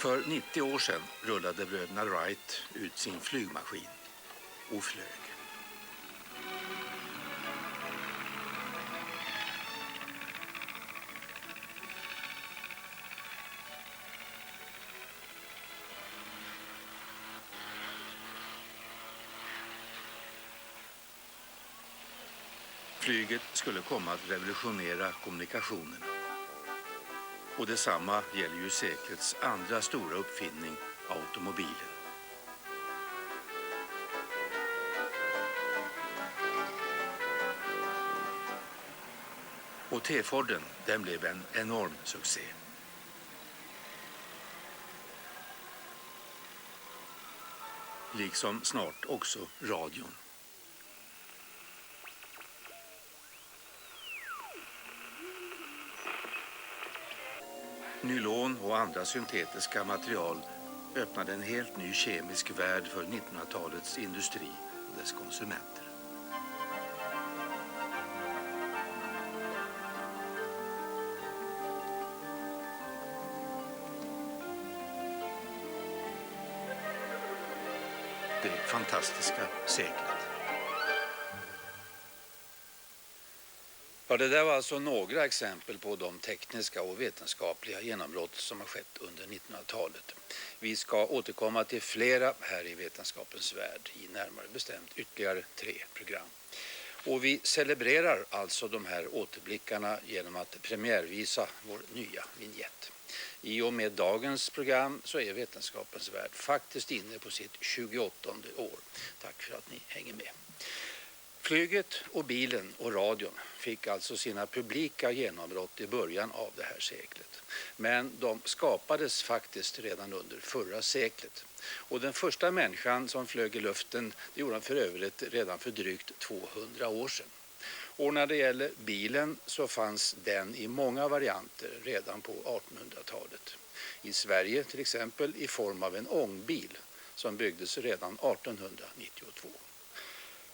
För 90 år sedan rullade bröderna Wright ut sin flygmaskin och flög. Flyget skulle komma att revolutionera kommunikationerna. Och detsamma gäller ju seklets andra stora uppfinning, automobilen. Och T-Forden, den blev en enorm succé. Liksom snart också radion. Nylon och andra syntetiska material öppnade en helt ny kemisk värld för 1900-talets industri och dess konsumenter. Det fantastiska seklet. Ja, det där var alltså några exempel på de tekniska och vetenskapliga genombrott som har skett under 1900-talet. Vi ska återkomma till flera här i Vetenskapens värld i närmare bestämt ytterligare 3 program. Och vi celebrerar alltså de här återblickarna genom att premiärvisa vår nya vignett. I och med dagens program så är Vetenskapens värld faktiskt inne på sitt 28:e år. Tack för att ni hänger med. Flyget och bilen och radion fick alltså sina publika genombrott i början av det här seklet. Men de skapades faktiskt redan under förra seklet. Och den första människan som flög i luften, det gjorde han för övrigt redan för drygt 200 år sedan. Och när det gäller bilen så fanns den i många varianter redan på 1800-talet. I Sverige till exempel i form av en ångbil som byggdes redan 1892.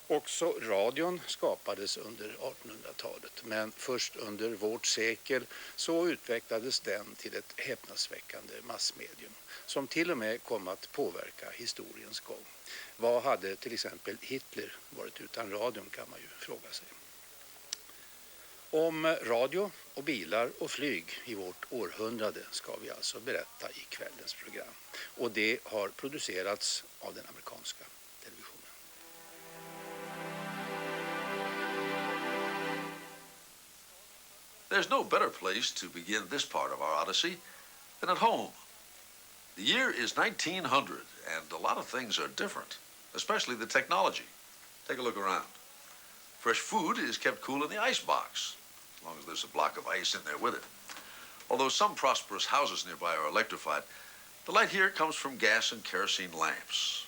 Också radion skapades under 1800-talet, men först under vårt sekel så utvecklades den till ett häpnadsväckande massmedium som till och med kom att påverka historiens gång. Vad hade till exempel Hitler varit utan radion, kan man ju fråga sig. Om radio och bilar och flyg i vårt århundrade ska vi alltså berätta i kvällens program. Och det har producerats av den amerikanska televisionen. There's no better place to begin this part of our odyssey than at home. The year is 1900, and a lot of things are different, especially the technology. Take a look around. Fresh food is kept cool in the icebox, as long as there's a block of ice in there with it. Although some prosperous houses nearby are electrified, the light here comes from gas and kerosene lamps.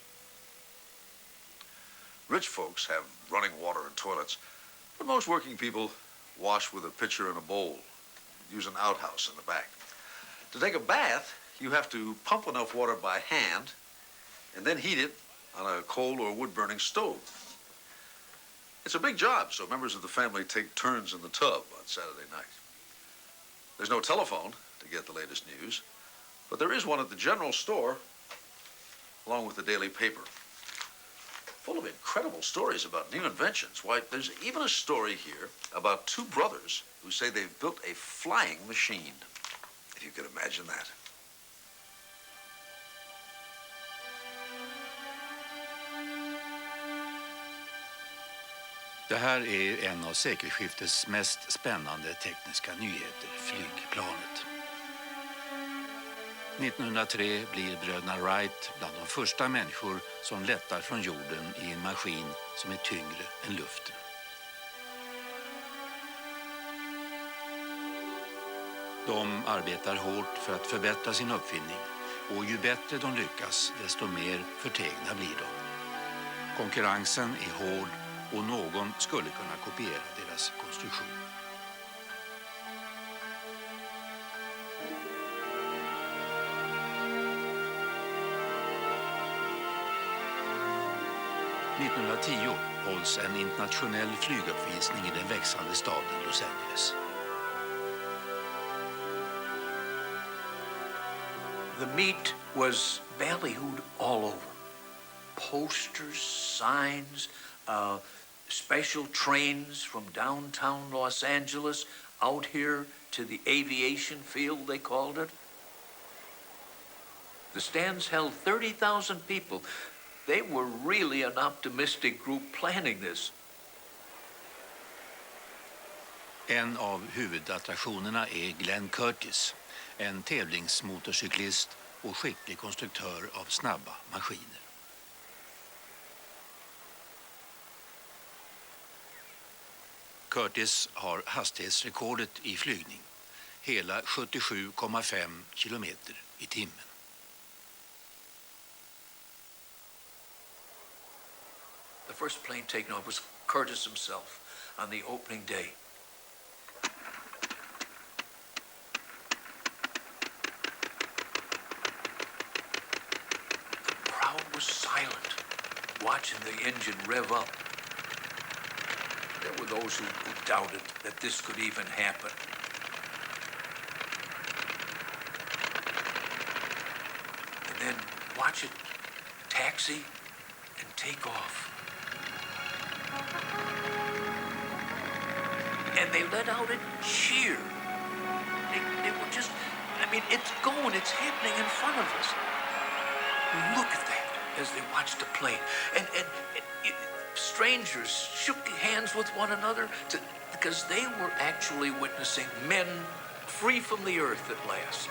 Rich folks have running water and toilets, but most working people wash with a pitcher and a bowl. Use an outhouse in the back. To take a bath, you have to pump enough water by hand and then heat it on a coal or wood-burning stove. It's a big job, so members of the family take turns in the tub on Saturday night. There's no telephone to get the latest news, but there is one at the general store, along with the daily paper. Full of incredible stories about new inventions. Why, there's even a story here about 2 brothers who say they've built a flying machine. If you could imagine that. Det här är en av sekelskiftets mest spännande tekniska nyheter, flygplanet. 1903 blir bröderna Wright bland de första människor som lättar från jorden i en maskin som är tyngre än luften. De arbetar hårt för att förbättra sin uppfinning, och ju bättre de lyckas, desto mer förtegna blir de. Konkurrensen är hård och någon skulle kunna kopiera deras konstruktion. –1910 hålls en internationell flyguppvisning i den växande staden Los Angeles. The meet was ballyhooed all over. Posters, signs, special trains from downtown Los Angeles out here to the aviation field, they called it. The stands held 30,000 people. They were really an optimistic group planning this. En av huvudattraktionerna är Glenn Curtis, en tävlingsmotorcyklist och skicklig konstruktör av snabba maskiner. Curtis har hastighetsrekordet i flygning, hela 77,5 kilometer i timmen. The first plane taken off was Curtis himself on the opening day. The crowd was silent, watching the engine rev up. There were those who doubted that this could even happen. And then watch it taxi and take off. And they let out a cheer. They were just, I mean, it's going, it's happening in front of us. Look at that as they watched the plane. And strangers shook hands with one another because they were actually witnessing men free from the earth at last.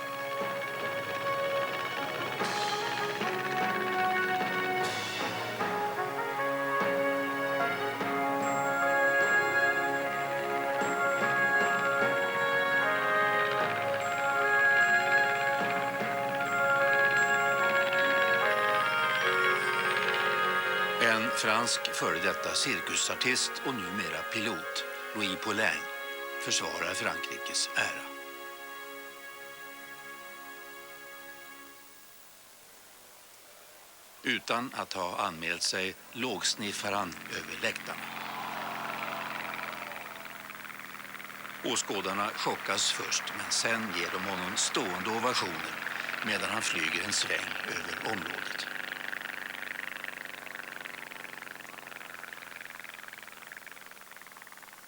En fransk före detta cirkusartist och numera pilot, Louis Poulain, försvarar Frankrikes ära. Utan att ha anmält sig lågsniffar han över läktarna. Åskådarna chockas först, men sen ger de honom stående ovationer medan han flyger en sväng över området.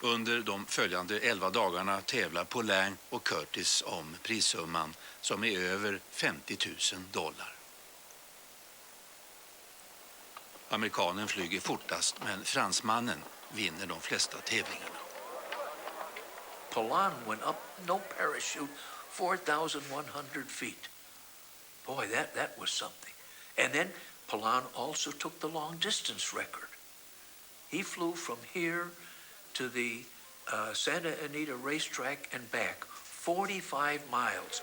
Under de följande 11 dagarna tävlar Poulain och Curtis om prissumman som är över $50,000. Amerikanen flyger fortast, men fransmannen vinner de flesta tävlingarna. Poulain went up, no parachute, 4,100 feet. Boy, that was something. And then Poulain also took the long distance record. He flew from here to the Santa Anita racetrack and back, 45 miles.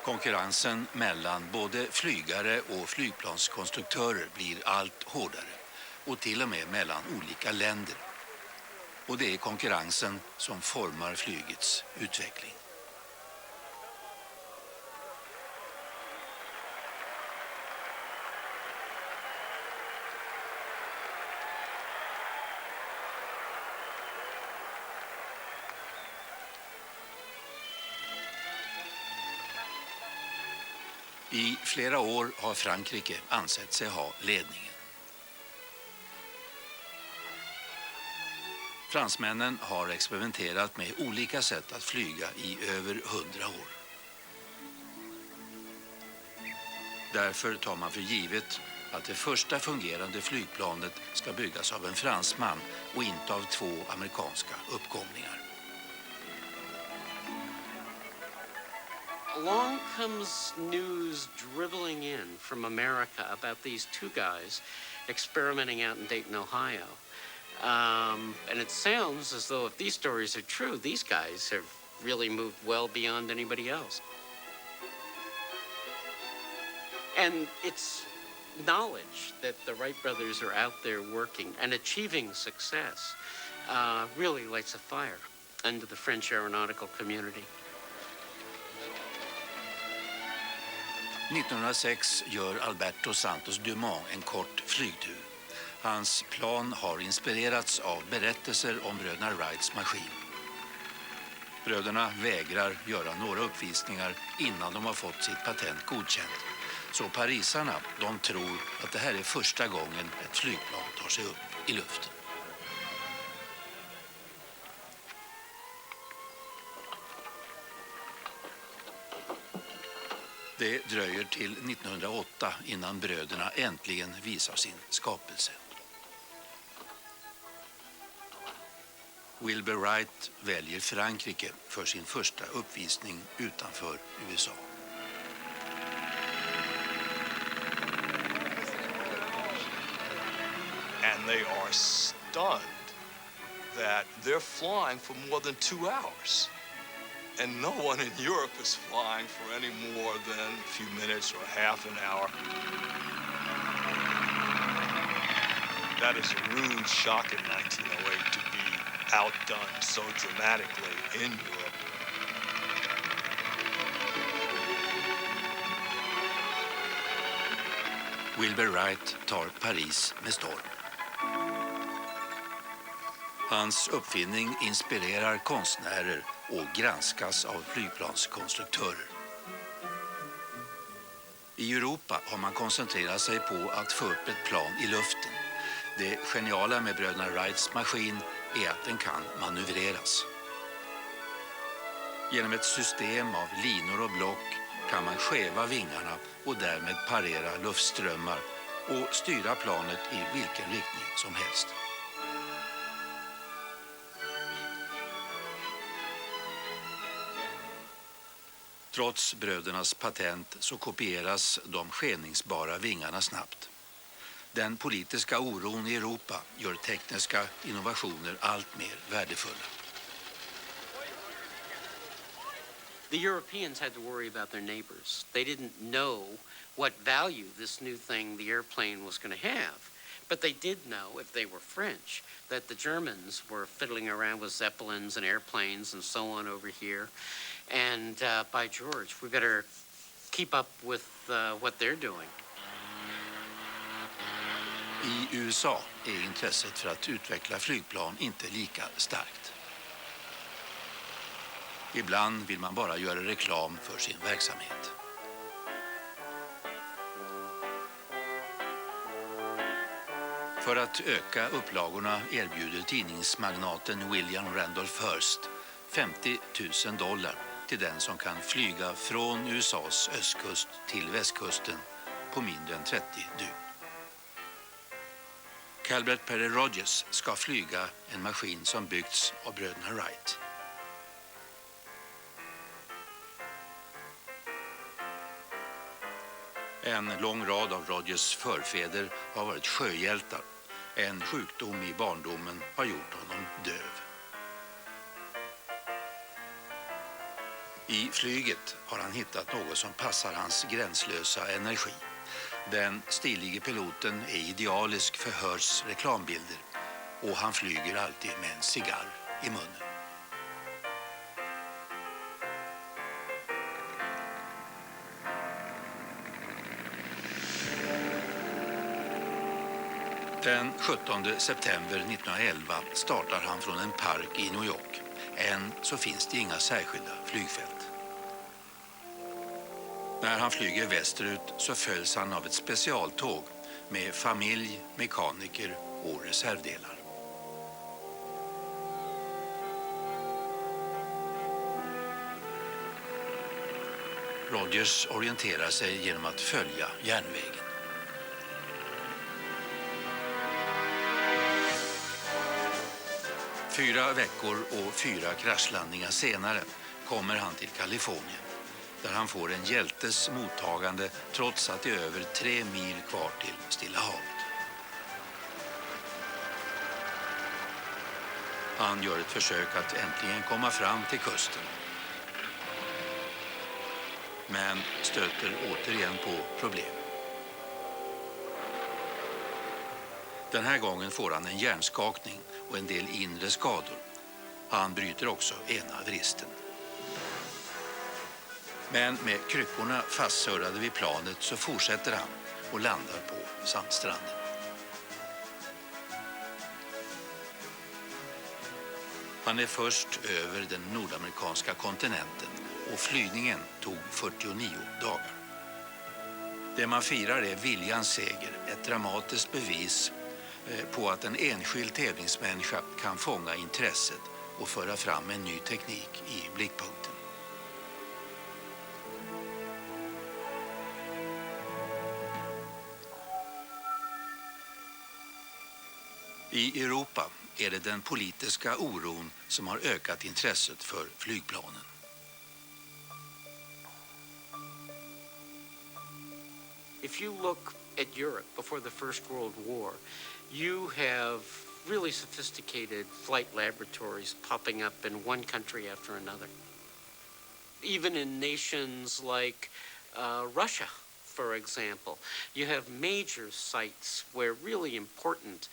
Konkurrensen mellan både flygare och flygplanskonstruktörer blir allt hårdare, och till och med mellan olika länder. Och det är konkurrensen som formar flygets utveckling. I flera år har Frankrike ansett sig ha ledningen. Fransmännen har experimenterat med olika sätt att flyga i över 100 år. Därför tar man för givet att det första fungerande flygplanet ska byggas av en fransman och inte av 2 amerikanska uppgångningar. Along comes news dribbling in from America about these 2 guys experimenting out in Dayton, Ohio. And it sounds as though if these stories are true, these guys have really moved well beyond anybody else. And it's knowledge that the Wright brothers are out there working and achieving success really lights a fire under the French aeronautical community. 1906 gör Alberto Santos Dumont en kort flygtur. Hans plan har inspirerats av berättelser om bröderna Wrights maskin. Bröderna vägrar göra några uppvisningar innan de har fått sitt patent godkänt. Så parisarna, de tror att det här är första gången ett flygplan tar sig upp i luften. Det dröjer till 1908 innan bröderna äntligen visar sin skapelse. Wilbur Wright väljer Frankrike för sin första uppvisning utanför USA. And they are stunned that they're flying for more than 2 hours. And no one in Europe is flying for any more than a few minutes or half an hour. That is a rude shock in 1908 to be outdone so dramatically in Europe. Wilbur Wright tar Paris med storm. Hans uppfinning inspirerar konstnärer och granskas av flygplanskonstruktörer. I Europa har man koncentrerat sig på att få upp ett plan i luften. Det geniala med bröderna Wrights maskin är att den kan manövreras. Genom ett system av linor och block kan man skeva vingarna och därmed parera luftströmmar och styra planet i vilken riktning som helst. Trots brödernas patent så kopieras de skeningsbara vingarna snabbt. Den politiska oron i Europa gör tekniska innovationer allt mer värdefulla. The Europeans had to worry about their neighbors. They didn't know what value this new thing, the airplane, was going to have. But they did know, if they were French, that the Germans were fiddling around with Zeppelins and airplanes and so on over here. And by George, we better keep up with what they're doing. I USA är intresset för att utveckla flygplan inte lika starkt. Ibland vill man bara göra reklam för sin verksamhet. För att öka upplagorna erbjuder tidningsmagnaten William Randolph Hearst $50,000 till den som kan flyga från USAs östkust till västkusten på mindre än 30 dygn. Calvert Perry Rogers ska flyga en maskin som byggts av bröderna Wright. En lång rad av Rogers förfäder har varit sjöhjältar. En sjukdom i barndomen har gjort honom döv. I flyget har han hittat något som passar hans gränslösa energi. Den stilige piloten är idealisk för Hearsts reklambilder och han flyger alltid med en cigarr i munnen. Den 17 september 1911 startar han från en park i New York. Än så finns det inga särskilda flygfält. När han flyger västerut så följs han av ett specialtåg med familj, mekaniker och reservdelar. Rogers orienterar sig genom att följa järnvägen. Fyra veckor och 4 kraschlandningar senare kommer han till Kalifornien, där han får en hjältes mottagande trots att det är över 3 mil kvar till Stilla havet. Han gör ett försök att äntligen komma fram till kusten. Men stöter återigen på problem. Den här gången får han en hjärnskakning och en del inre skador. Han bryter också ena vristen. Men med kryckorna fastsurrade vid planet så fortsätter han och landar på sandstranden. Han är först över den nordamerikanska kontinenten och flygningen tog 49 dagar. Det man firar är viljans seger, ett dramatiskt bevis på att en enskild tävlingsmänniska kan fånga intresset och föra fram en ny teknik i blickpunkten. I Europa är det den politiska oron som har ökat intresset för flygplanen. If you look at Europe before the First World War, you have really sophisticated flight laboratories popping up in one country after another. Even in nations like Russia, for example, you have major sites where really important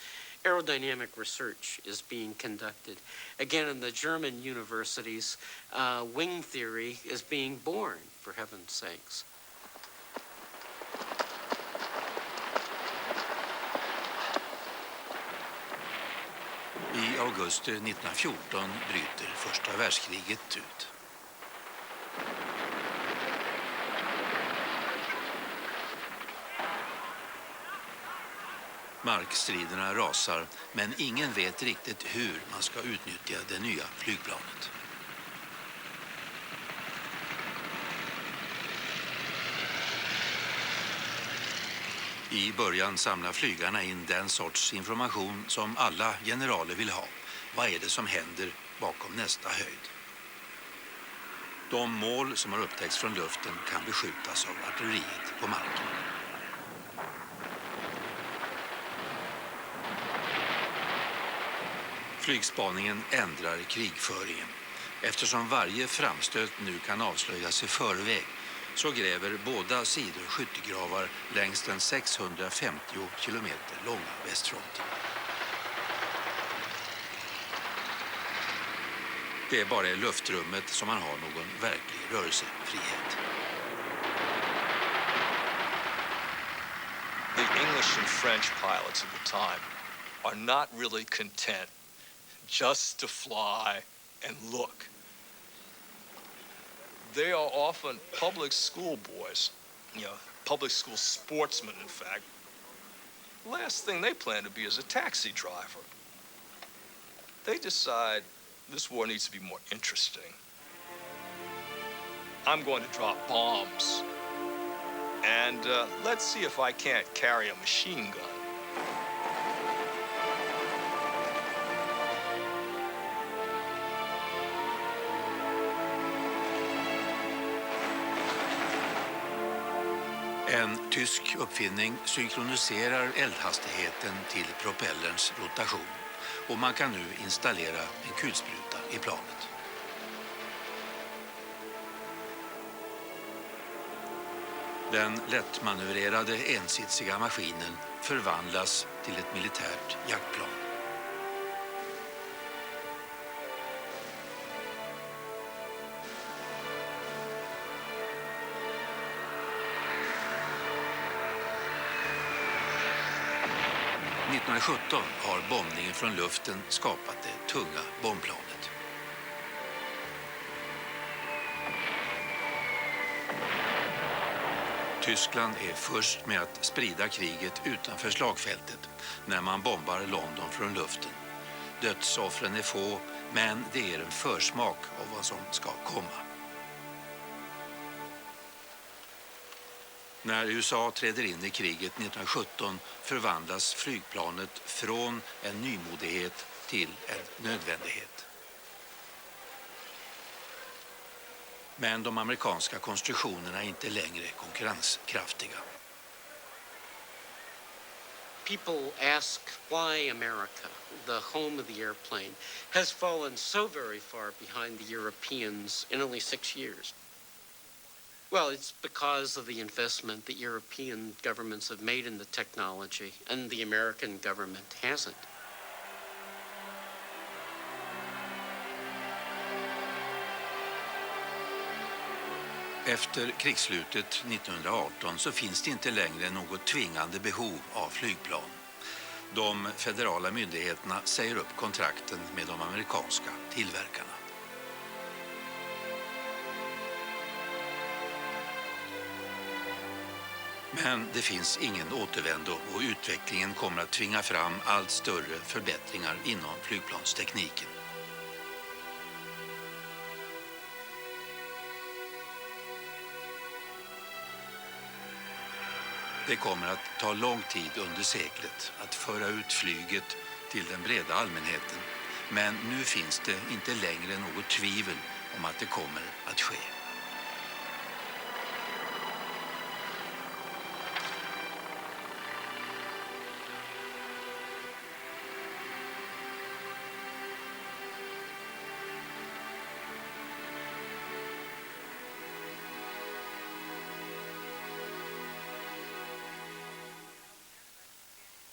aerodynamic research is being conducted. Again, in the German universities, wing theory is being born, for heaven's sakes. I augusti 1914 bryter första världskriget ut. Markstriderna rasar, men ingen vet riktigt hur man ska utnyttja det nya flygplanet. I början samlar flygarna in den sorts information som alla generaler vill ha. Vad är det som händer bakom nästa höjd? De mål som har upptäckts från luften kan beskjutas av artilleriet på marken. Flygspaningen ändrar krigföringen. Eftersom varje framstöt nu kan avslöjas i förväg så gräver båda sidor skyttegravar längs den 650 kilometer långa västfronten. Det är bara i luftrummet som man har någon verklig rörelsefrihet. The English and French pilots at the time are not really content just to fly and look. They are often public school boys, public school sportsmen, in fact. The last thing they plan to be is a taxi driver. They decide this war needs to be more interesting. I'm going to drop bombs. And let's see if I can't carry a machine gun. En tysk uppfinning synkroniserar eldhastigheten till propellerns rotation och man kan nu installera en kulspruta i planet. Den lättmanövrerade ensitsiga maskinen förvandlas till ett militärt jaktplan. År 1917 har bombningen från luften skapat det tunga bombplanet. Tyskland är först med att sprida kriget utanför slagfältet när man bombar London från luften. Dödsoffren är få, men det är en försmak av vad som ska komma. När USA träder in i kriget 1917 förvandlas flygplanet från en nymodighet till en nödvändighet. Men de amerikanska konstruktionerna är inte längre konkurrenskraftiga. People ask why America, the home of the airplane, has fallen so very far behind the Europeans in only 6 years. Well, it's because of the investment the European governments have made in the technology, and the American government hasn't. Efter krigsslutet 1918 så finns det inte längre något tvingande behov av flygplan. De federala myndigheterna säger upp kontrakten med de amerikanska tillverkarna. Men det finns ingen återvändo och utvecklingen kommer att tvinga fram allt större förbättringar inom flygplanstekniken. Det kommer att ta lång tid under seklet att föra ut flyget till den breda allmänheten. Men nu finns det inte längre något tvivel om att det kommer att ske.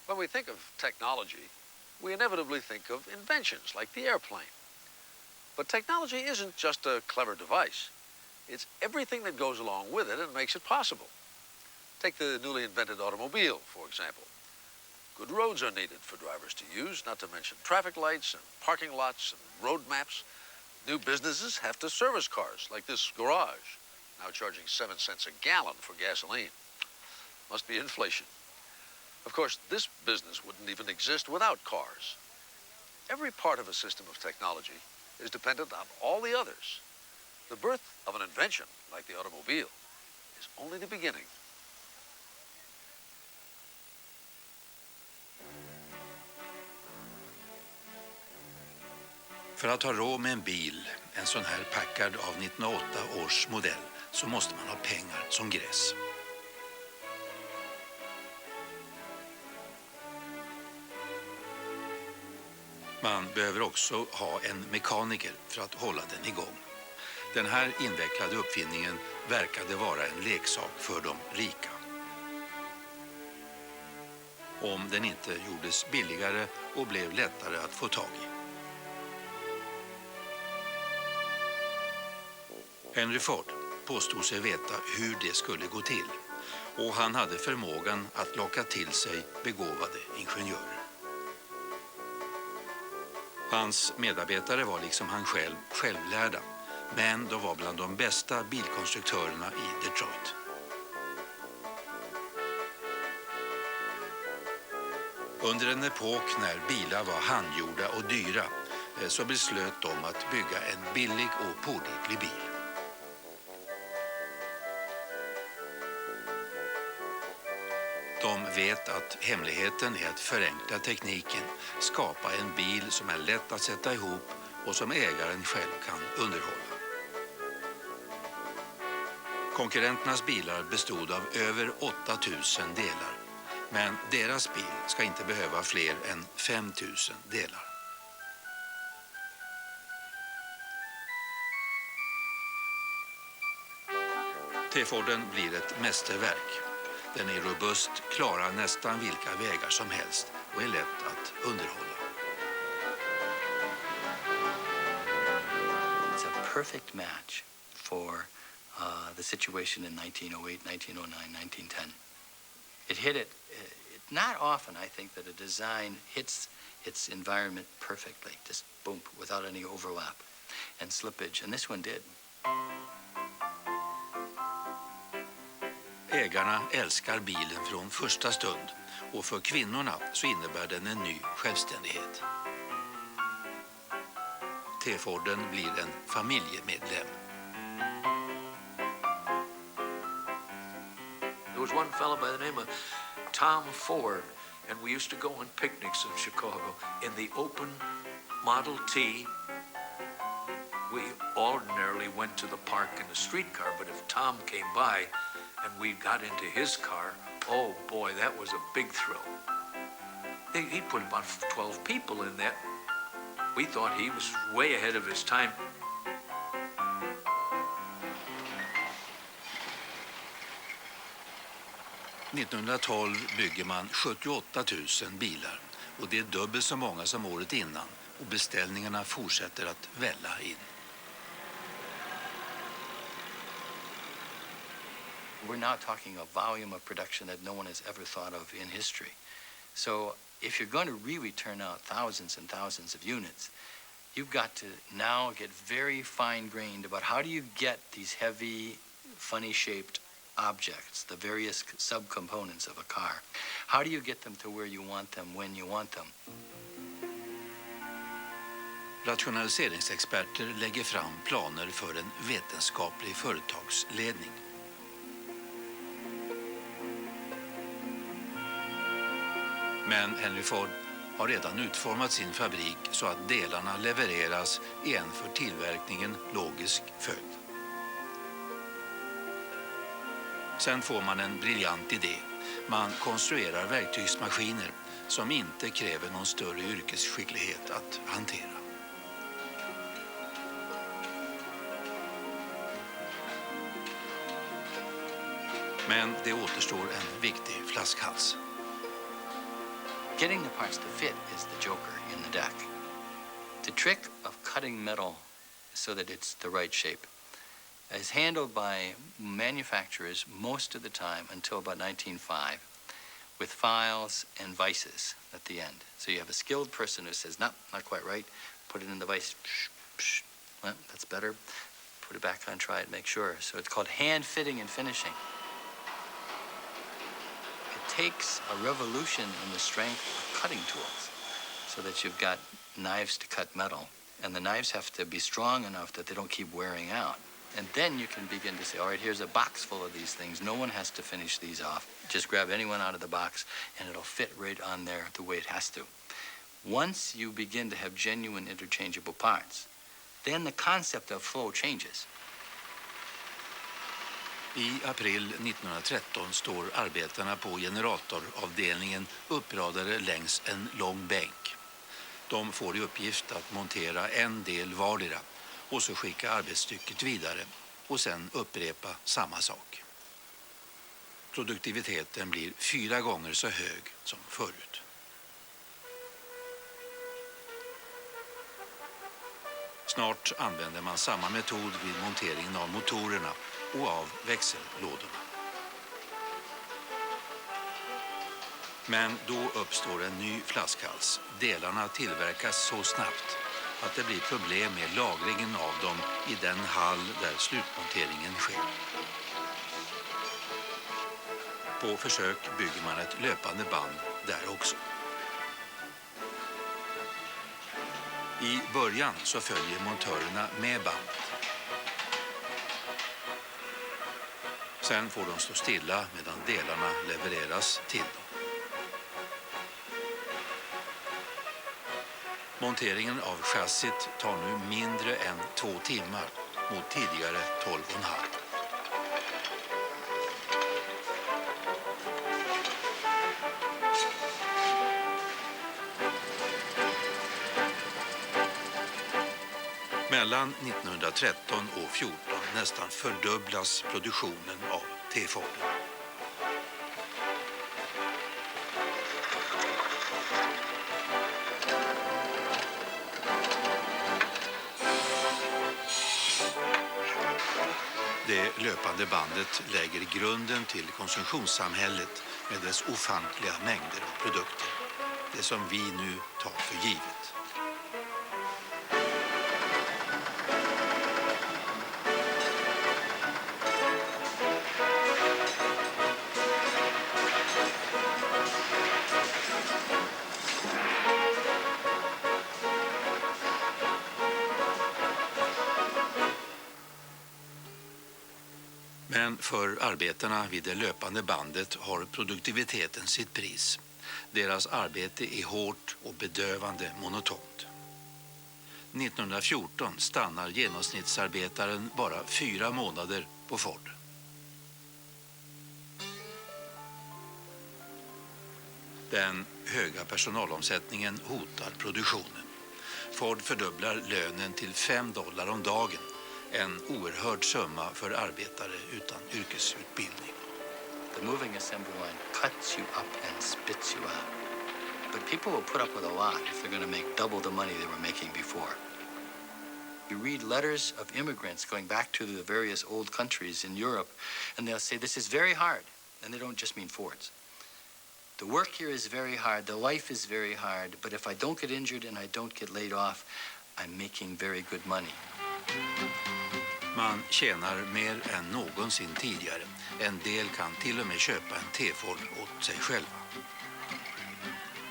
When we think of technology, we inevitably think of inventions like the airplane. But technology isn't just a clever device. It's everything that goes along with it and makes it possible. Take the newly invented automobile, for example. Good roads are needed for drivers to use, not to mention traffic lights and parking lots and road maps. New businesses have to service cars, like this garage, now charging 7 cents a gallon for gasoline. Must be inflation. Of course, this business wouldn't even exist without cars. Every part of a system of technology is dependent on all the others. The birth of an invention, like the automobile, is only the beginning. För att ha råd med en bil, en sån här Packard av 1908 års modell, så måste man ha pengar som gräs. Man behöver också ha en mekaniker för att hålla den igång. Den här invecklade uppfinningen verkade vara en leksak för de rika. Om den inte gjordes billigare och blev lättare att få tag i. Henry Ford påstod sig veta hur det skulle gå till, och han hade förmågan att locka till sig begåvade ingenjörer. Hans medarbetare var liksom han själv självlärda, men de var bland de bästa bilkonstruktörerna i Detroit. Under en epok när bilar var handgjorda och dyra så beslöt de att bygga en billig och pålitlig bil. De vet att hemligheten är att förenkla tekniken, skapa en bil som är lätt att sätta ihop och som ägaren själv kan underhålla. Konkurrenternas bilar bestod av över 8000 delar, men deras bil ska inte behöva fler än 5000 delar. T-Forden blir ett mästerverk. Den är robust, klarar nästan vilka vägar som helst och är lätt att underhålla. It's a perfect match for the situation in 1908, 1909, 1910. It hit it not often, I think, that a design hits its environment perfectly, just boom, without any overlap and slippage, and this one did. Ägarna älskar bilen från första stund, och för kvinnorna så innebär den en ny självständighet. T-Forden blir en familjemedlem. There was one fellow by the name of Tom Ford, and we used to go on picnics in Chicago in the open Model T. We ordinarily went to the park in a streetcar, but if Tom came by and we got into his car, oh boy, that was a big thrill. He put about 12 people in that. We thought he was way ahead of his time. –1912 bygger man 78 000 bilar, och det är dubbelt så många som året innan, och beställningarna fortsätter att välla in. We're now talking a volume of production that no one has ever thought of in history. So if you're going to really turn out thousands and thousands of units, you've got to now get very fine-grained about how do you get these heavy, funny-shaped objects, the various subcomponents of a car. How do you get them to where you want them, when you want them? Rationaliseringsexperter lägger fram planer för en vetenskaplig företagsledning. Men Henry Ford har redan utformat sin fabrik så att delarna levereras i en för tillverkningen logisk följd. Sen får man en briljant idé. Man konstruerar verktygsmaskiner som inte kräver någon större yrkesskicklighet att hantera. Men det återstår en viktig flaskhals. Getting the parts to fit is the joker in the deck. The trick of cutting metal so that it's the right shape is handled by manufacturers most of the time until about 1905 with files and vices at the end. So you have a skilled person who says, no, not quite right, put it in the vice, well, that's better, put it back on, try it, make sure. So it's called hand fitting and finishing. Takes a revolution in the strength of cutting tools so that you've got knives to cut metal, and the knives have to be strong enough that they don't keep wearing out. And then you can begin to say, all right, here's a box full of these things. No one has to finish these off. Just grab anyone out of the box and it'll fit right on there the way it has to. Once you begin to have genuine interchangeable parts, then the concept of flow changes. I april 1913 står arbetarna på generatoravdelningen uppradade längs en lång bänk. De får i uppgift att montera en del vardera och så skicka arbetsstycket vidare och sen upprepa samma sak. Produktiviteten blir 4 gånger så hög som förut. Snart använder man samma metod vid monteringen av motorerna och av växellådorna. Men då uppstår en ny flaskhals. Delarna tillverkas så snabbt att det blir problem med lagringen av dem i den hall där slutmonteringen sker. På försök bygger man ett löpande band där också. I början så följer montörerna med bandet. Sen får de stå stilla medan delarna levereras till dem. Monteringen av chassit tar nu mindre än 2 timmar mot tidigare 12,5. Mellan 1913 och 14 nästan fördubblas produktionen av T-Ford. Det löpande bandet lägger grunden till konsumtionssamhället med dess ofantliga mängder av produkter. Det som vi nu tar för givet. Men för arbetarna vid det löpande bandet har produktiviteten sitt pris. Deras arbete är hårt och bedövande monotont. 1914 stannar genomsnittsarbetaren bara 4 månader på Ford. Den höga personalomsättningen hotar produktionen. Ford fördubblar lönen till $5 om dagen. En oerhörd summa för arbetare utan yrkesutbildning. The moving assembly line cuts you up and spits you out. But people will put up with a lot if they're going to make double the money they were making before. You read letters of immigrants going back to the various old countries in Europe, and they'll say, this is very hard. And they don't just mean Fords. The work here is very hard, the life is very hard, but if I don't get injured and I don't get laid off, I'm making very good money. Man tjänar mer än någonsin tidigare. En del kan till och med köpa en T-Ford åt sig själva.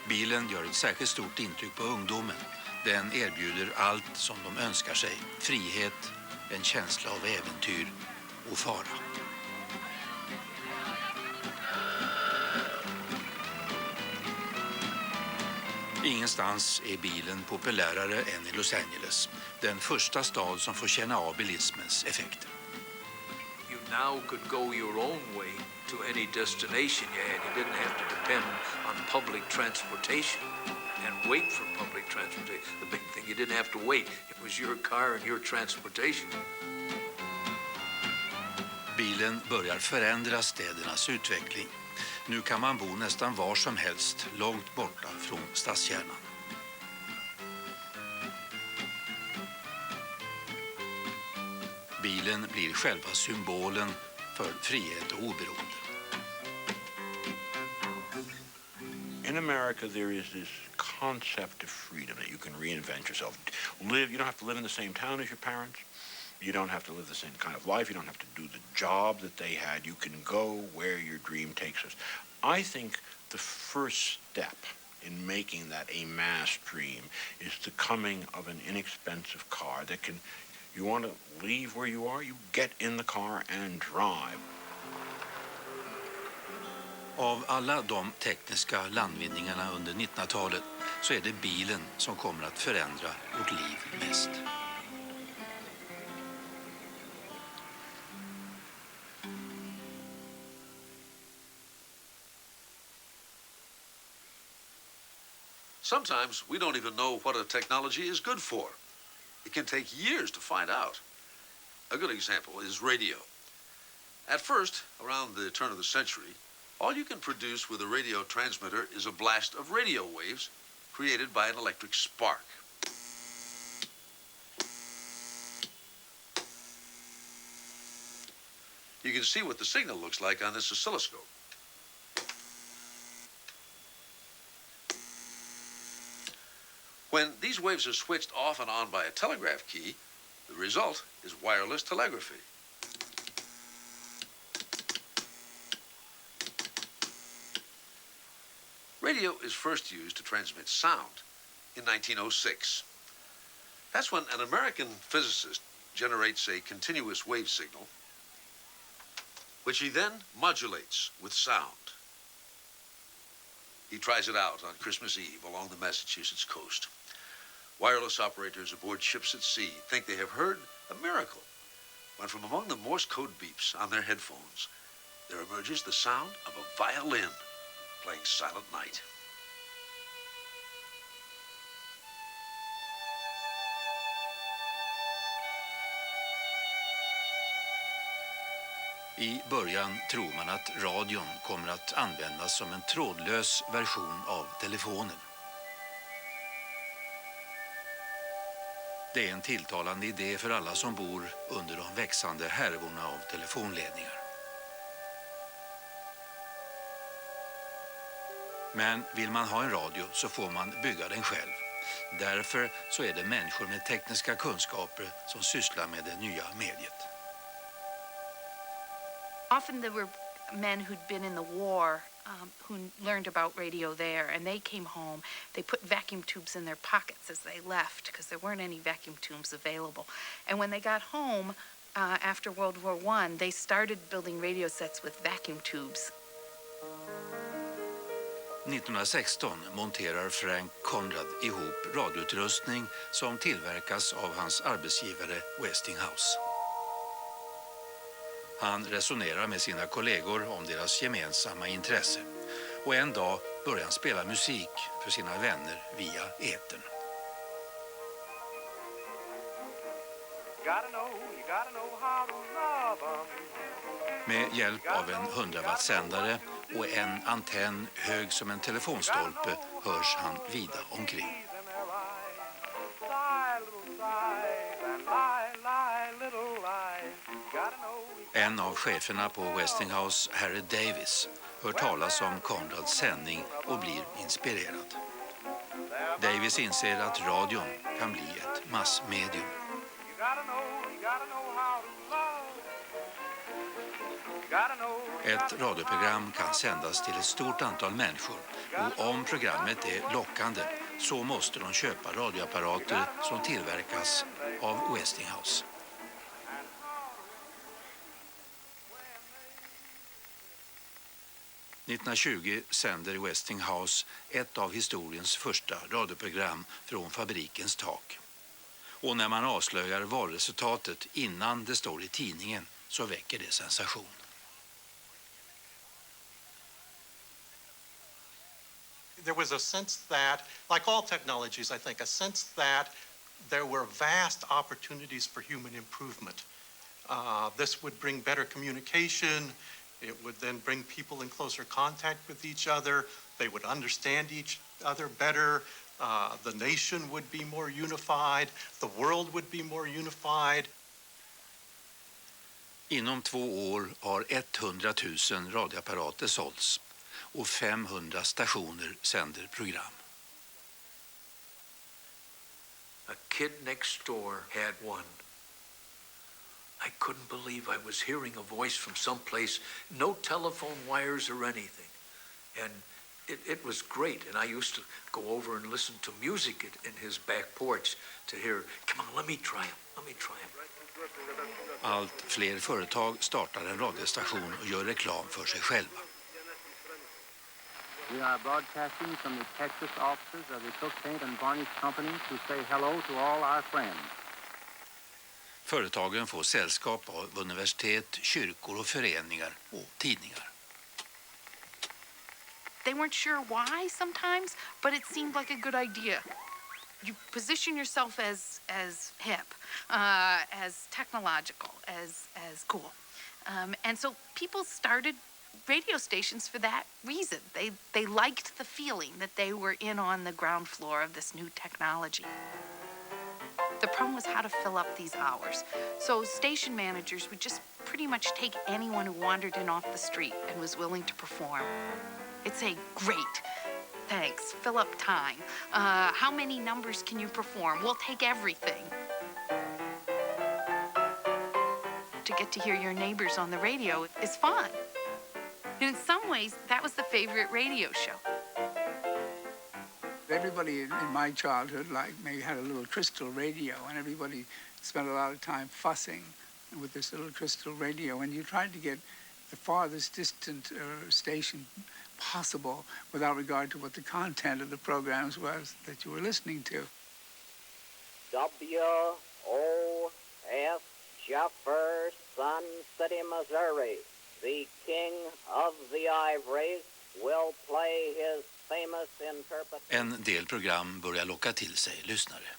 Bilen gör ett särskilt stort intryck på ungdomen. Den erbjuder allt som de önskar sig. Frihet, en känsla av äventyr och fara. Ingenstans är bilen populärare än i Los Angeles. Den första stad som får känna av bilismens effekter. You now could go your own way to any destination you had. You didn't have to depend on public transportation and wait for public transportation. The big thing, you didn't have to wait. It was your car and your transportation. Bilen börjar förändra städernas utveckling. Nu kan man bo nästan var som helst, långt borta från stadskärnan. Bilen blir själva symbolen för frihet och oberoende. In America, there is this concept of freedom that you can reinvent yourself. You don't have to live in the same town as your parents. You don't have to live the same kind of life. You don't have to do the job that they had. You can go where your dream takes us. I think the first step in making that a mass dream is the coming of an inexpensive car that can, you want to leave where you are, you get in the car and drive. Av alla de tekniska landvinningarna under 1900-talet så är det bilen som kommer att förändra vårt liv mest. Sometimes we don't even know what a technology is good for. It can take years to find out. A good example is radio. At first, around the turn of the century, all you can produce with a radio transmitter is a blast of radio waves created by an electric spark. You can see what the signal looks like on this oscilloscope. When these waves are switched off and on by a telegraph key, the result is wireless telegraphy. Radio is first used to transmit sound in 1906. That's when an American physicist generates a continuous wave signal, which he then modulates with sound. He tries it out on Christmas Eve along the Massachusetts coast. Wireless operators aboard ships at sea think they have heard a miracle when from among the Morse code beeps on their headphones, there emerges the sound of a violin playing Silent Night. I början tror man att radion kommer att användas som en trådlös version av telefonen. Det är en tilltalande idé för alla som bor under de växande härvorna av telefonledningar. Men vill man ha en radio så får man bygga den själv. Därför så är det människor med tekniska kunskaper som sysslar med det nya mediet. Often there were men who'd been in the war who learned about radio there, and they came home. They put vacuum tubes in their pockets as they left because there weren't any vacuum tubes available. And when they got home after World War I, they started building radio sets with vacuum tubes. 1916 monterar Frank Conrad ihop radioutrustning som tillverkas av hans arbetsgivare Westinghouse. Han resonerar med sina kollegor om deras gemensamma intresse. Och en dag börjar han spela musik för sina vänner via etern. Med hjälp av en 100-wattsändare och en antenn hög som en telefonstolpe hörs han vida omkring. En av cheferna på Westinghouse, Harry Davis, hör talas om Konrads sändning och blir inspirerad. Davis inser att radion kan bli ett massmedium. Ett radioprogram kan sändas till ett stort antal människor och om programmet är lockande så måste de köpa radioapparater som tillverkas av Westinghouse. –1920 sänder Westinghouse ett av historiens första radioprogram från fabrikens tak. Och när man avslöjar valresultatet innan det står i tidningen så väcker det sensation. There was a sense that, like all technologies, I think, a sense that there were vast opportunities for human improvement. This would bring better communication. It would then bring people in closer contact with each other. They would understand each other better. The nation would be more unified. The world would be more unified. Inom 2 år har 100 000 radioapparater sålts och 500 stationer sänder program. A kid next door had one. I couldn't believe I was hearing a voice from someplace, no telephone wires or anything. And it was great. And I used to go over and listen to music in his back porch to hear, come on, let me try him, let me try him. Allt fler företag startar en radiostation och gör reklam för sig själva. We are broadcasting from the Texas offices of the Cook Paint and Varnish Company to say hello to all our friends. Företagen får sällskap av universitet, kyrkor och föreningar och tidningar. They weren't sure why sometimes, but it seemed like a good idea. You position yourself as hip, as technological, as cool. And so people started radio stations for that reason. They liked the feeling that they were in on the ground floor of this new technology. The problem was how to fill up these hours. So station managers would just pretty much take anyone who wandered in off the street and was willing to perform. It'd say, great, thanks, fill up time. How many numbers can you perform? We'll take everything. To get to hear your neighbors on the radio is fun. And in some ways, that was the favorite radio show. Everybody in my childhood, like me, had a little crystal radio, and everybody spent a lot of time fussing with this little crystal radio. And you tried to get the farthest distant station possible without regard to what the content of the programs was that you were listening to. W.O.S. Jefferson City, Missouri. The King of the Ivories will play his famous interpretation. En del program börjar locka till sig lyssnare.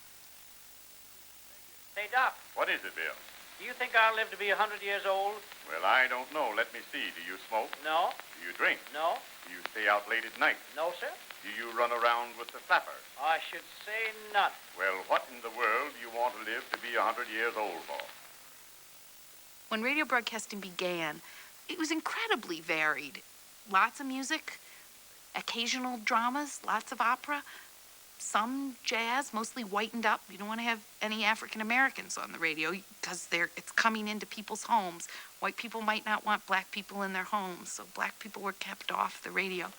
Say, Doc. What is it, Bill? Do you think I'll live to be 100 years old? Well, I don't know. Let me see. Do you smoke? No. Do you drink? No. Do you stay out late at night? No, sir. Do you run around with the flapper? I should say none. Well, what in the world do you want to live to be 100 years old for? When radio broadcasting began, it was incredibly varied. Lots of music, occasional dramas, lots of opera, some jazz, mostly whitened up. You don't want to have any African Americans on the radio because it's coming into people's homes. White people might not want black people in their homes, so black people were kept off the radio.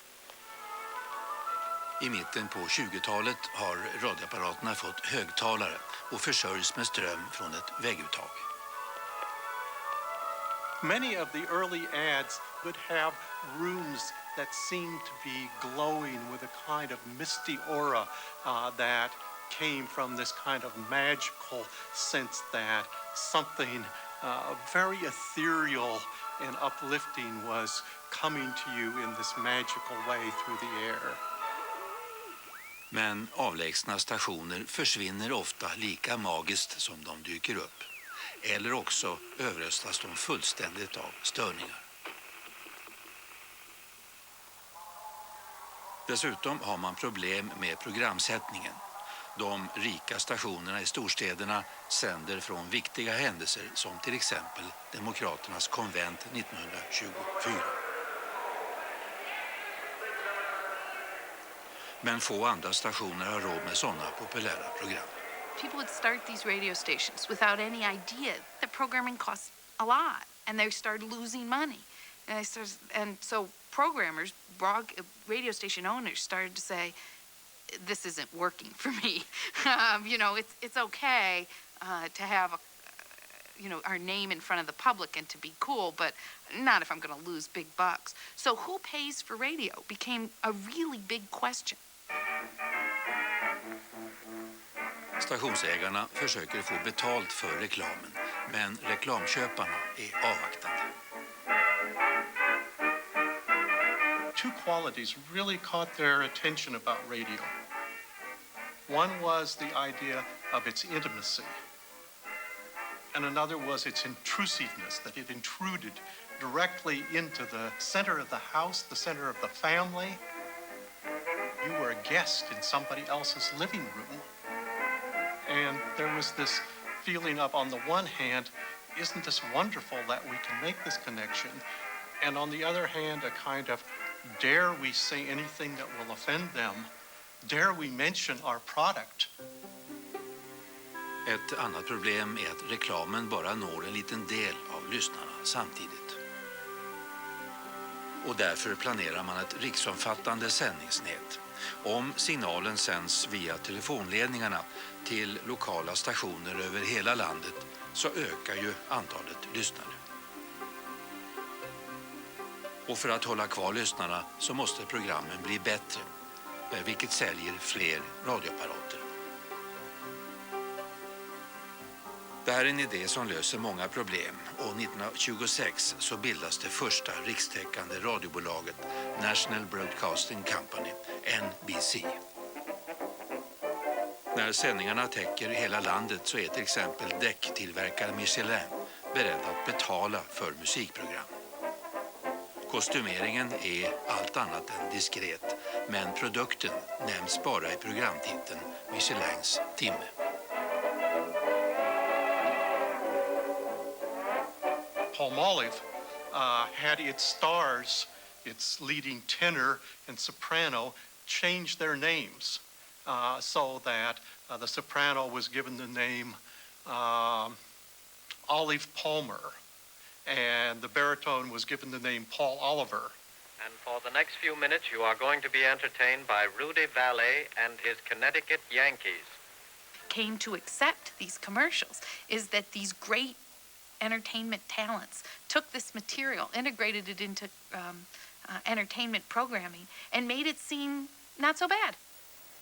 I mitten på 20-talet har radioapparaterna fått högtalare och försörjs med ström från ett vägguttag. Many of the early ads would have rooms that seemed to be glowing with a kind of misty aura that came from this kind of magical sense that something very ethereal and uplifting was coming to you in this magical way through the air. Men avlägsna stationer försvinner ofta lika magiskt som de dyker upp. Eller också överröstas de fullständigt av störningar. Dessutom har man problem med programsättningen. De rika stationerna i storstäderna sänder från viktiga händelser som till exempel Demokraternas konvent 1924. Men få andra stationer har råd med sådana populära program. People would start these radio stations without any idea that programming costs a lot, and they started losing money. And so programmers, radio station owners started to say, this isn't working for me. It's okay to have our name in front of the public and to be cool, but not if I'm going to lose big bucks. So who pays for radio became a really big question. Stationsägarna försöker få betalt för reklamen, men reklamköparna är avvaktande. Two qualities really caught their attention about radio. One was the idea of its intimacy, and another was its intrusiveness, that it intruded directly into the center of the house, the center of the family. You were a guest in somebody else's living room. And there was this feeling of, on the one hand, isn't this wonderful that we can make this connection? And on the other hand, a kind of, dare we say anything that will offend them? Dare we mention our product? Ett annat problem är att reklamen bara når en liten del av lyssnarna samtidigt. Och därför planerar man ett riksomfattande sändningsnät. Om signalen sänds via telefonledningarna till lokala stationer över hela landet så ökar ju antalet lyssnare. Och för att hålla kvar lyssnarna så måste programmen bli bättre, vilket säljer fler radioapparater. Det här är en idé som löser många problem, och 1926 så bildas det första rikstäckande radiobolaget National Broadcasting Company, NBC. När sändningarna täcker hela landet så är till exempel däcktillverkaren Michelin beredd att betala för musikprogram. Kostymeringen är allt annat än diskret, men produkten nämns bara i programtiteln Michelins timme. Palmolive had its stars, its leading tenor and soprano, change their names so that the soprano was given the name Olive Palmer, and the baritone was given the name Paul Oliver. And for the next few minutes, you are going to be entertained by Rudy Vallee and his Connecticut Yankees. Came to accept these commercials is that these great entertainment talents took this material, integrated it into entertainment programming, and made it seem not so bad.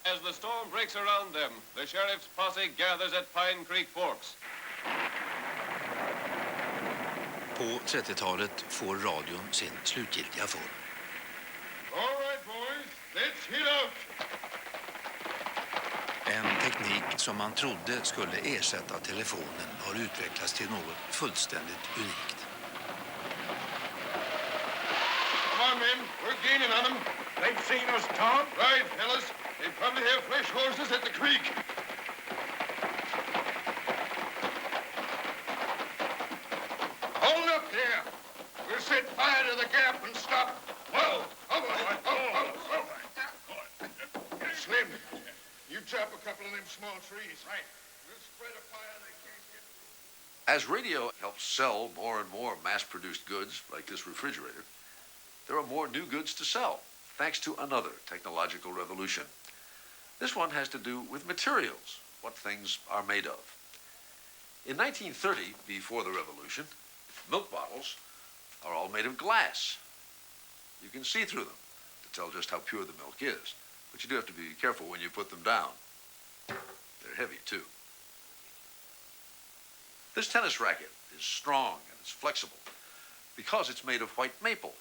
As the storm breaks around them, the sheriff's posse gathers at Pine Creek Forks. På 30-talet får radion sin slutgiltiga form. All right, boys, let's hit out. En teknik som man trodde skulle ersätta telefonen har utvecklats till något fullständigt unikt. Come on, men. We're gaining on them. They've seen us, Tom. Right, fellas. They probably have fresh horses at the creek. Hold up there. We'll set fire to the gap and stop. Whoa! Slim, you chop a couple of them small trees. Right. We'll spread a fire they can't get. As radio helps sell more and more mass-produced goods, like this refrigerator, there are more new goods to sell, thanks to another technological revolution. This one has to do with materials, what things are made of. In 1930, before the revolution, milk bottles are all made of glass. You can see through them to tell just how pure the milk is, but you do have to be careful when you put them down. They're heavy, too. This tennis racket is strong and it's flexible because it's made of white maple.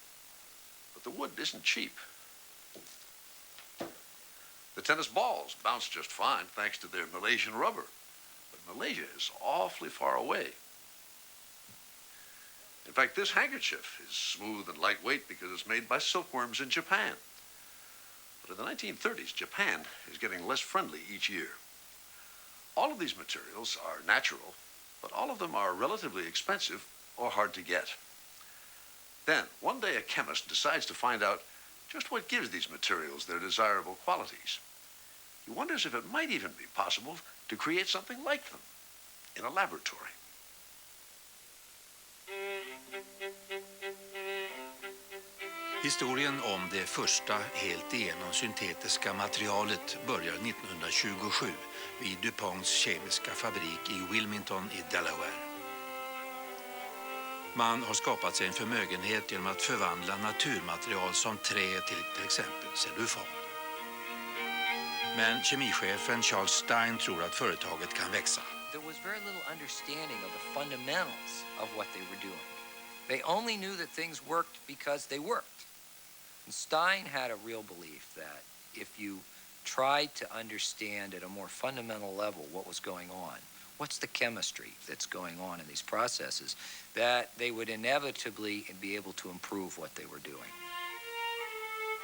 But the wood isn't cheap. The tennis balls bounce just fine thanks to their Malaysian rubber. But Malaysia is awfully far away. In fact, this handkerchief is smooth and lightweight because it's made by silkworms in Japan. But in the 1930s, Japan is getting less friendly each year. All of these materials are natural, but all of them are relatively expensive or hard to get. Then, one day a chemist decides to find out just what gives these materials their desirable qualities. He wonders if it might even be possible to create something like them in a laboratory. Historien om det första helt igenom syntetiska materialet börjar 1927 vid DuPonts kemiska fabrik i Wilmington i Delaware. Man har skapat sig en förmögenhet genom att förvandla naturmaterial som trä till exempel cellufan. Men kemichefen Charles Stein tror att företaget kan växa. There was very little understanding of the fundamentals of what they were doing. They only knew that things worked because they worked. And Stein had a real belief that if you tried to understand at a more fundamental level what was going on, what's the chemistry that's going on in these processes, that they would inevitably be able to improve what they were doing.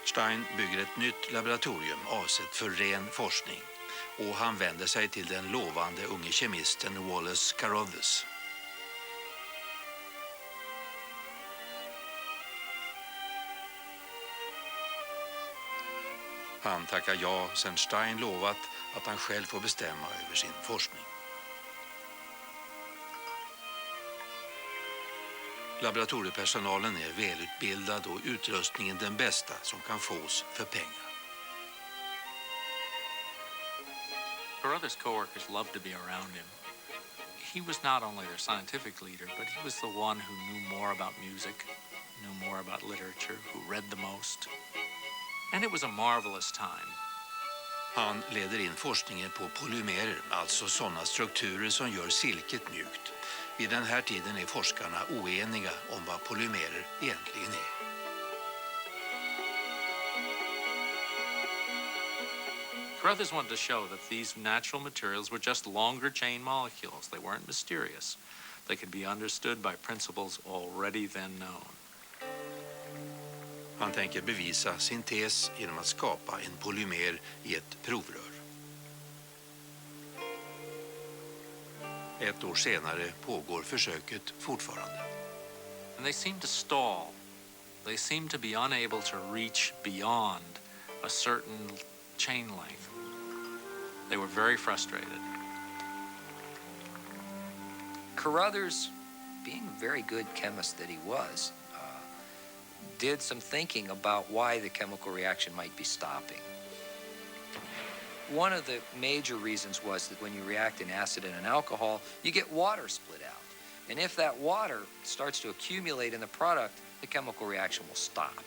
Stein bygger ett nytt laboratorium avsett för ren forskning och han vänder sig till den lovande unge kemisten Wallace Carothers. Han tackar ja sen Stein lovat att han själv får bestämma över sin forskning. Laboratoriepersonalen är välutbildad och utrustningen den bästa som kan fås för pengar. Carruthers' co-workers loved to be around him. He was not only their scientific leader, but he was the one who knew more about music, knew more about literature, who read the most. And it was a marvelous time. Han leder in forskningen på polymerer, alltså sådana strukturer som gör silket mjukt. Vid den här tiden är forskarna oeniga om vad polymerer egentligen är. Carruthers wanted to show that these natural materials were just longer chain molecules. They weren't mysterious. They could be understood by principles already then known. Han tänker bevisa sin tes genom att skapa en polymer i ett provrör. Ett år senare pågår försöket fortfarande. And they seemed to stall. They seemed to be unable to reach beyond a certain chain length. They were very frustrated. Carruthers, being a very good chemist that he was, did some thinking about why the chemical reaction might be stopping. One of the major reasons was that when you react an acid and an alcohol, you get water split out. And if that water starts to accumulate in the product, the chemical reaction will stop.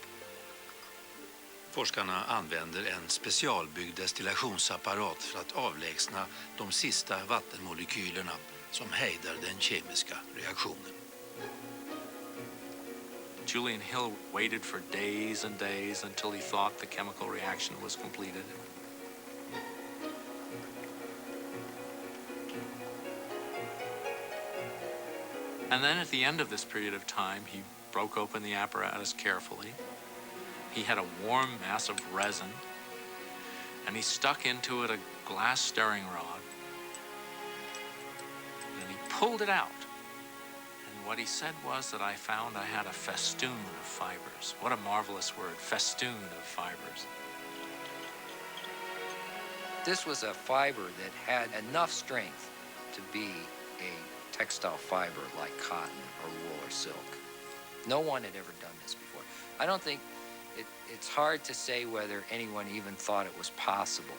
Forskarna använder en specialbyggd destillationsapparat för att avlägsna de sista vattenmolekylerna som hejdar den kemiska reaktionen. Julian Hill waited for days and days until he thought the chemical reaction was completed. And then at the end of this period of time, he broke open the apparatus carefully. He had a warm mass of resin, and he stuck into it a glass stirring rod. And he pulled it out. And what he said was that I found I had a festoon of fibers. What a marvelous word, festoon of fibers. This was a fiber that had enough strength to be a textile fiber like cotton or wool or silk. No one had ever done this before. I don't think it's hard to say whether anyone even thought it was possible.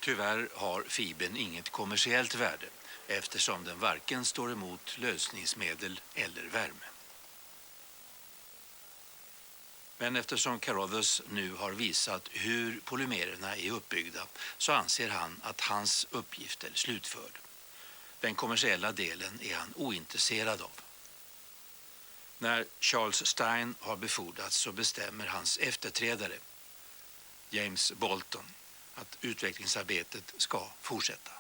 Tyvärr har fibern inget kommersiellt värde eftersom den varken står emot lösningsmedel eller värme. Men eftersom Carruthers nu har visat hur polymererna är uppbyggda så anser han att hans uppgift är slutförd. Den kommersiella delen är han ointresserad av. När Charles Stein har befordrats så bestämmer hans efterträdare, James Bolton, att utvecklingsarbetet ska fortsätta.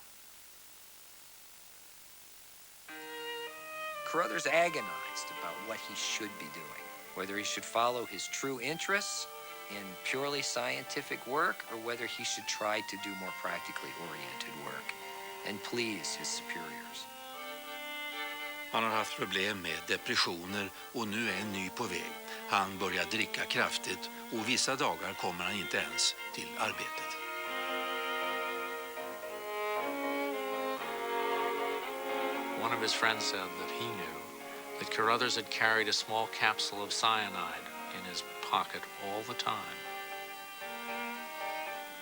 Carruthers agonized about what he should be doing, whether he should follow his true interests in purely scientific work or whether he should try to do more practically oriented work and please his superiors. Han har haft problem med depressioner och nu är en ny på väg. Han börjar dricka kraftigt och vissa dagar kommer han inte ens till arbetet. One of his friends said that he knew that Carruthers had carried a small capsule of cyanide in his pocket all the time.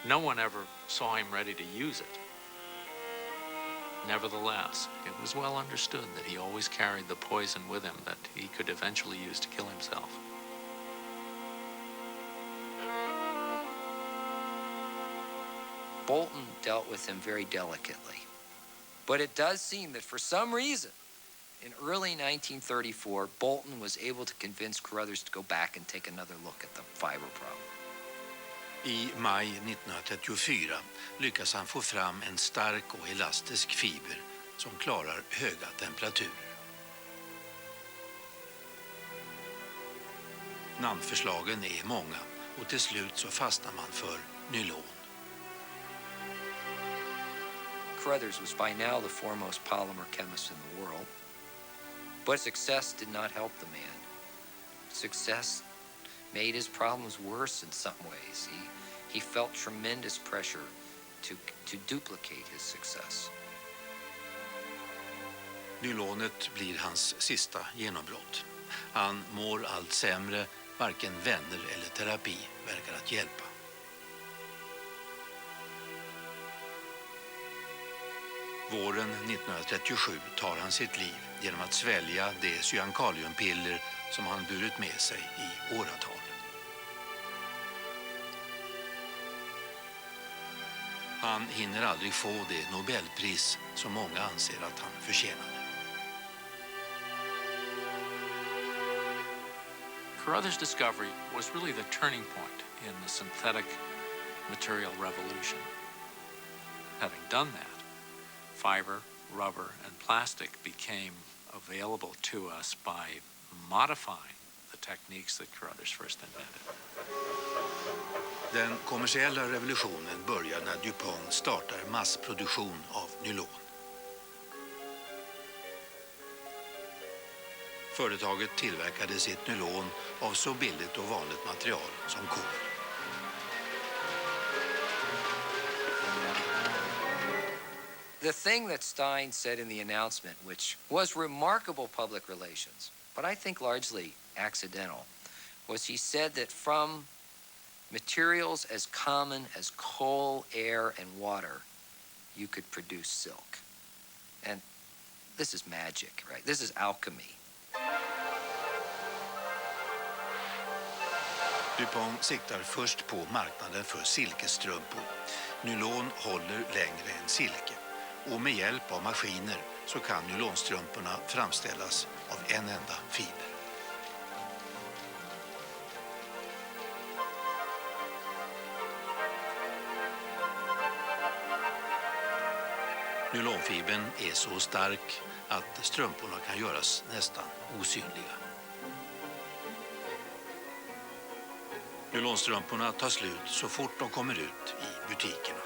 No one ever saw him ready to use it. Nevertheless, it was well understood that he always carried the poison with him that he could eventually use to kill himself. Bolton dealt with him very delicately. But it does seem that for some reason, in early 1934, Bolton was able to convince Carruthers to go back and take another look at the fiber problem. I maj 1934 lyckas han få fram en stark och elastisk fiber som klarar höga temperaturer. Namnförslagen är många och till slut så fastnar man för nylon. Carruthers was by now the foremost polymer chemist in the world. But success did not help the man. Success made his problems worse in some ways. He felt tremendous pressure to duplicate his success. Nylonet blir hans sista genombrott. Han mår allt sämre, varken vänner eller terapi verkar att hjälpa. Våren 1937 tar han sitt liv genom att svälja det cyankaliumpiller som han burit med sig i åratal. Han hinner aldrig få det Nobelpris som många anser att han förtjänade. Carruthers' discovery was really the turning point in the synthetic material revolution. Having done that, fiber, rubber, and plastic became available to us by modifying the techniques that Carruthers first invented. Den kommersiella revolutionen börjar när DuPont startar massproduktion av nylon. Företaget tillverkade sitt nylon av så billigt och vanligt material som kol. The thing that Stein said in the announcement, which was remarkable public relations, but I think largely accidental, was he said that from materials as common as coal, air, and water, you could produce silk. And this is magic, right? This is alchemy. DuPont siktar först på marknaden för silkesstrumpor. Nylon håller längre än silke. Och med hjälp av maskiner så kan nylonstrumporna framställas av en enda fiber. Nylonfibern är så stark att strumporna kan göras nästan osynliga. Nylonstrumporna tar slut så fort de kommer ut i butikerna.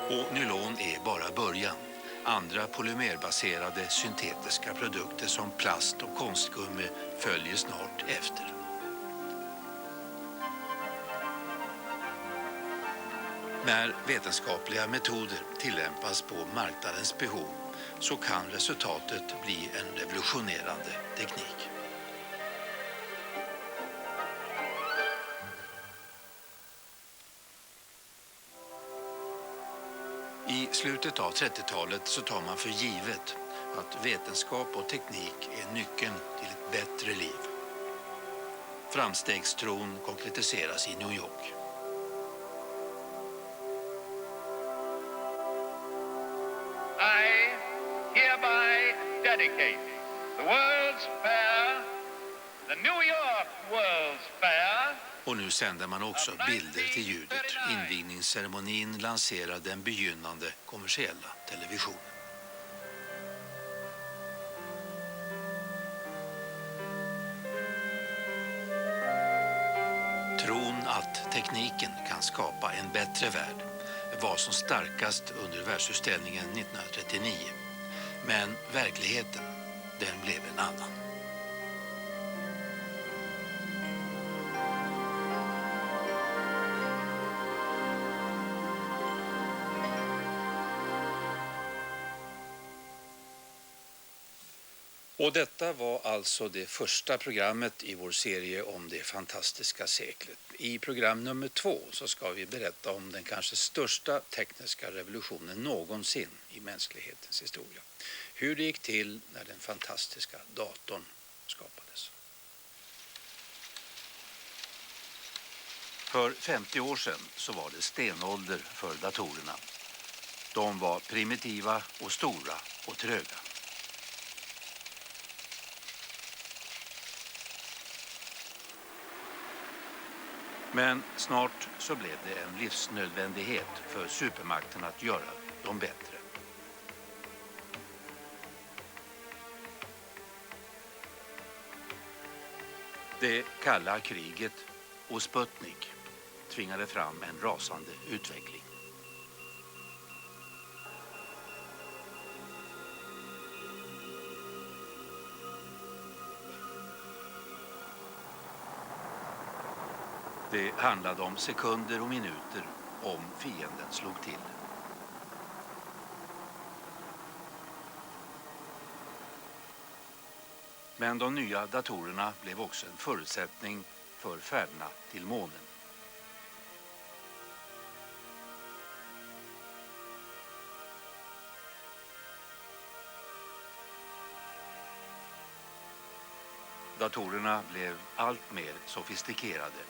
Och nylon är bara början. Andra polymerbaserade syntetiska produkter som plast och konstgummi följer snart efter. När vetenskapliga metoder tillämpas på marknadens behov så kan resultatet bli en revolutionerande teknik. I slutet av 30-talet så tar man för givet att vetenskap och teknik är nyckeln till ett bättre liv. Framstegstron konkretiseras i New York. I hereby dedicate the World's Fair, the New York World's Fair. Och nu sänder man också bilder till ljudet. Invigningsceremonin lanserar den begynnande kommersiella televisionen. Tron att tekniken kan skapa en bättre värld var som starkast under världsutställningen 1939. Men verkligheten, den blev en annan. Och detta var alltså det första programmet i vår serie om det fantastiska seklet. I program nummer 2 så ska vi berätta om den kanske största tekniska revolutionen någonsin i mänsklighetens historia. Hur det gick till när den fantastiska datorn skapades. För 50 år sedan så var det stenålder för datorerna. De var primitiva och stora och tröga. Men snart så blev det en livsnödvändighet för supermakten att göra dem bättre. Det kalla kriget och Sputnik tvingade fram en rasande utveckling. Det handlade om sekunder och minuter om fienden slog till. Men de nya datorerna blev också en förutsättning för färderna till månen. Datorerna blev allt mer sofistikerade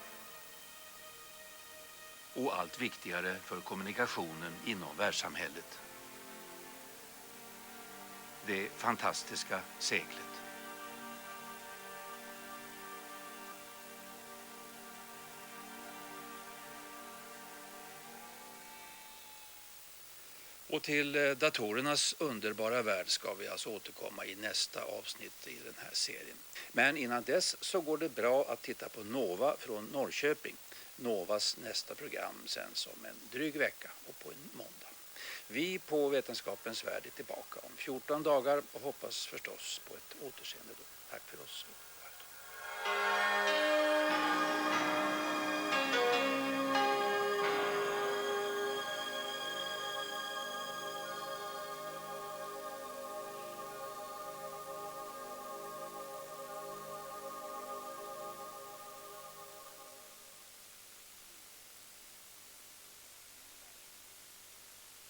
och allt viktigare för kommunikationen inom världssamhället. Det fantastiska seklet. Och till datorernas underbara värld ska vi alltså återkomma i nästa avsnitt i den här serien. Men innan dess så går det bra att titta på Nova från Norrköping. Novas nästa program sen som en dryg vecka och på en måndag. Vi på Vetenskapens värld är tillbaka om 14 dagar och hoppas förstås på ett återseende då. Tack för oss.